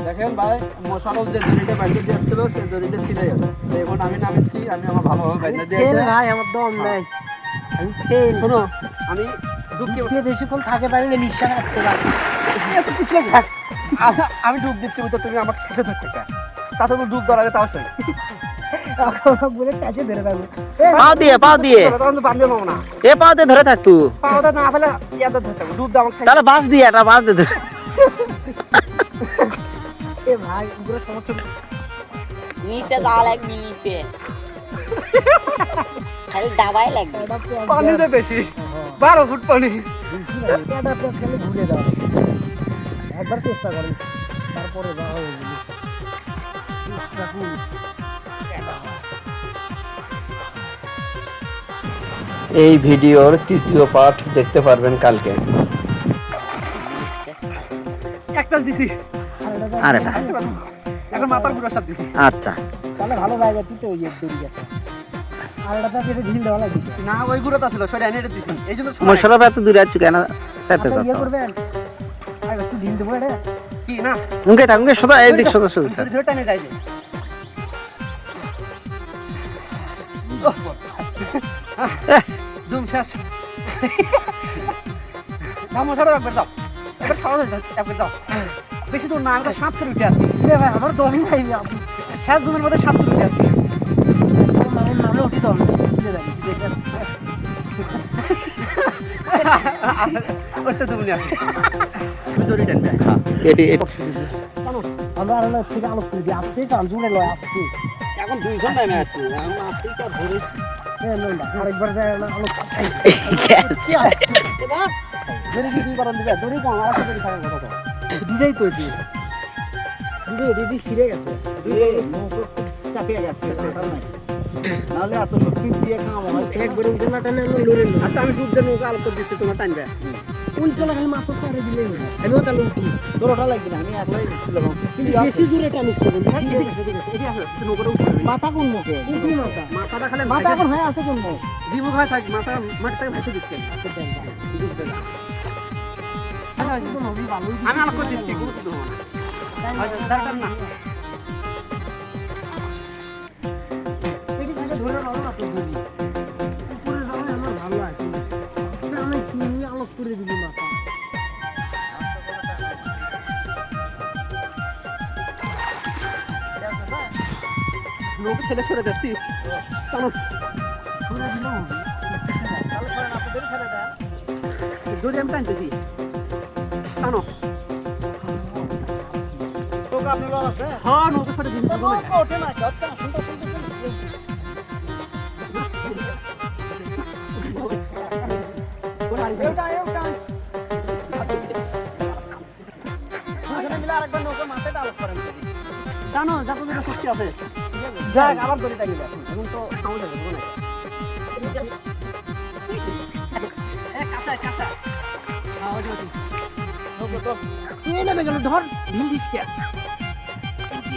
দেখেন ভাই, মশারফ যে দড়িটা বাইরে দিয়েছিল সেই দড়িটা ছিঁড়ে গেছে। তো এখন আমি নামেছি, আমি আমার ভালোভাবে বাইরে দিয়েছি। ভাই আমার দম নাই, আমি ফেল। শোনো, আমি ডুব দিয়ে বেশিক্ষণ থাকে পারিলে নিঃশ্বাস রাখতে পারি। আমি ডুব দিচ্ছি, বুঝছো? তুমি আমার কাছে ধরতে চাও, তাতে তো ডুব দেওয়ার আগে তাও সই বলে কাছে ধরে থাকবো। পাও দিয়ে তখন তো বাঁধতে পাবো না। এ পাও দিয়ে ধরে থাকতু, পাওয়াটা না ফেলে ইয়াতে ধরতে হবে, ডুব দেওয়া আমার তাহলে বাস দিয়ে একটা বাস দিয়ে ধরে। এ ভাই পুরো সমস্যা। নিচে যাওয়া লাগবে, নিচে খালি দাবাই লাগবে। পানিতে বেশি, 12 ফুট পানি। ঘুরে দাও, একবার চেষ্টা করেন, তারপরে যাওয়া হয়ে যাবে। এই ভিডিওর তৃতীয় পার্ট দেখতে পারবেন কালকে। একটা দিছি, আর এটা এখন মাথার ঘুরার সাথে দিছি। আচ্ছা, তাহলে ভালো জায়গা দিতে ওই দড়ি গেছে। আর এটা পেটে ঢিল দেওয়া লাগবে। না, ওই ঘুরাটা ছিল, সেটা এনে দিছি। এই জন্য মশলা এত দূরে আছো কেন? চাইতে আচ্ছা, ইয়ে চাও করবেন, আর একটু ঢিল দেবো এটা। কি না, উনকে থাক, উনকে সোজা এই দিক সোজা সোজা ধরে ধরে টানে যায় যে। দুম শেষ। না, মশাটা একবার দাও, একবার খাওয়া হয়ে যাচ্ছে, একবার দাও। বেশি দূর না, আমি তো 7 উঠে আছি। এ ভাই আমার দমই নাই, আপনি শেষ দুমের মধ্যে 7 উঠে আছি। নামে উঠি দম ওই তো তুমি না, তুমি দড়ি টানবে। এটি আমরা আর থেকে আলোক করে দিই, আসতেই কাম জুড়ে লয় আসতে। এখন 200 টাইমে আছি, আমি আসতেই তো ধরে আরেকবার যায় না আলোক দড়ি কি তুমি করেন দিবে? দড়ি কম, আমার সাথে থাকার কথা তো। দিদাই তো এটি দিদি ছিঁড়ে গেছে, চাপিয়ে গেছে, নাহলে এত শক্তি দিয়ে কাম হয়। একবারে উঠে না টানে লড়ে লো। আচ্ছা, আমি ডুব দিয়ে নৌকা আলোক করে দিচ্ছি, তোমার টানবে। উল্টো লাগালে মাথা চারে দিলেই হবে। আমিও তাহলে উঠি, তোর ওটা লাগবে না, আমি একলাই ছিল। কিন্তু বেশি দূরে টানিস করবেন। এটি আসলে নৌকাটা উঠবে। মাথা কোন মুখে? উঠি মাথা, মাথাটা খালি মাথা এখন হয়ে আছে কোন মুখ? জীবন ভাই থাক, মাথা মাটিটাকে ভেসে দিচ্ছে। আমি আলোক করে দিচ্ছি, কোনো কিছু হবে না। দরকার না। এটি থেকে ধরে নাও না তো ধরি। উপরে যাওয়া আমার ভালো আছে। আমি কি আলোক করে দিলি মাথা। নৌকা ছেলে সরে যাচ্ছি, কেন ধরে দিলাম হবে। দড়ি আমি টানতেছি, কেন? তোকে আপনি লোক আছে? হ্যাঁ, নৌকা সরে দিন। ওঠে না, যত শুনতে শুনতে জানো যত দূরে শক্তি আছে, যাক আবার দড়িটা গেলে এখন তো সাউন্ড হবে না। কাঁচা কাঁচা, হ্যাঁ ওই তো তুই নেমে গেল, ধর ঢিল দিস কে?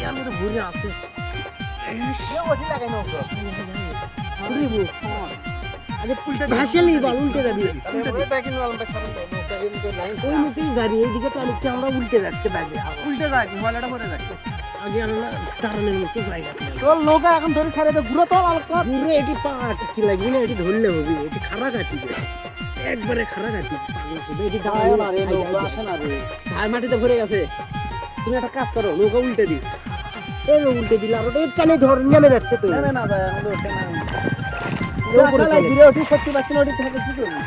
আমি তো ঘুরে আছে। ভাসে নিবা, উল্টে যাবি। ওই মুখেই যাবি, এইদিকে তো অনেকটা আমরা উল্টে যাচ্ছে বাজে। উল্টে যায়, ময়লাটা পড়ে যায়। আগে আমরা টারণের মতো জায়গা তোর নৌকা এখন ধরে ছাড়ে তো ঘুরে তো আলোক কর। ঘুরে এটি পাট কি লাগবে না, এটি ধরলে হবে। এটি খাড়া কাটি একবারে খাড়া কাটি এটি আসে না রে। আর মাটিতে ভরে গেছে। তুমি একটা কাজ করো, নৌকা উল্টে দিই। এই উল্টে দিলে আর ওটা টানে ধর নেমে যাচ্ছে তো। নেমে না যায়, আমাদের ওঠে না। ঘুরে ওটি সত্যি পাচ্ছি না, ওটি থাকে কি করবি?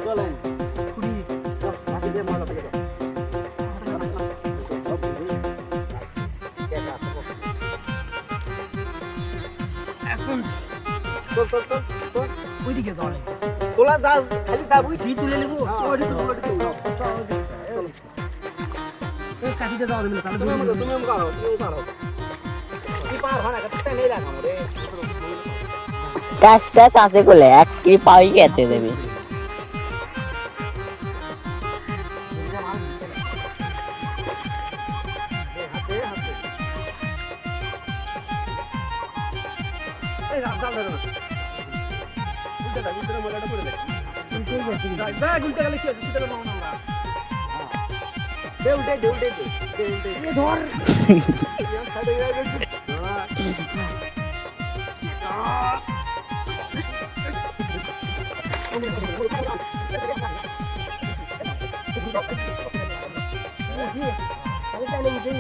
চলেন কুড়ি মাটি দিয়ে ময়লা ফেলে দাও। এখন ওইদিকে ধরে তোলা যাও, খালি যাবো। ঘি তুলে নেবো, কাটিতে যাওয়া দেবে না তাহলে তুমি ধরে তুমি পারো, তুমি পারো। কি পার হয় না, কাটতে নেই রাখা রে। টাচ টাচ আছে কোলে, এক কি পাই খেতে দেবে। এই জাল ধরো না। উল্টে দাও, উল্টে ময়লাটা পড়ে যায়। উল্টে যা গুলতে গেলে কি আছে সেটা নাও না দে উল্টে দে উল্টে দে দে উল্টে দে। ধর আমি জানি যে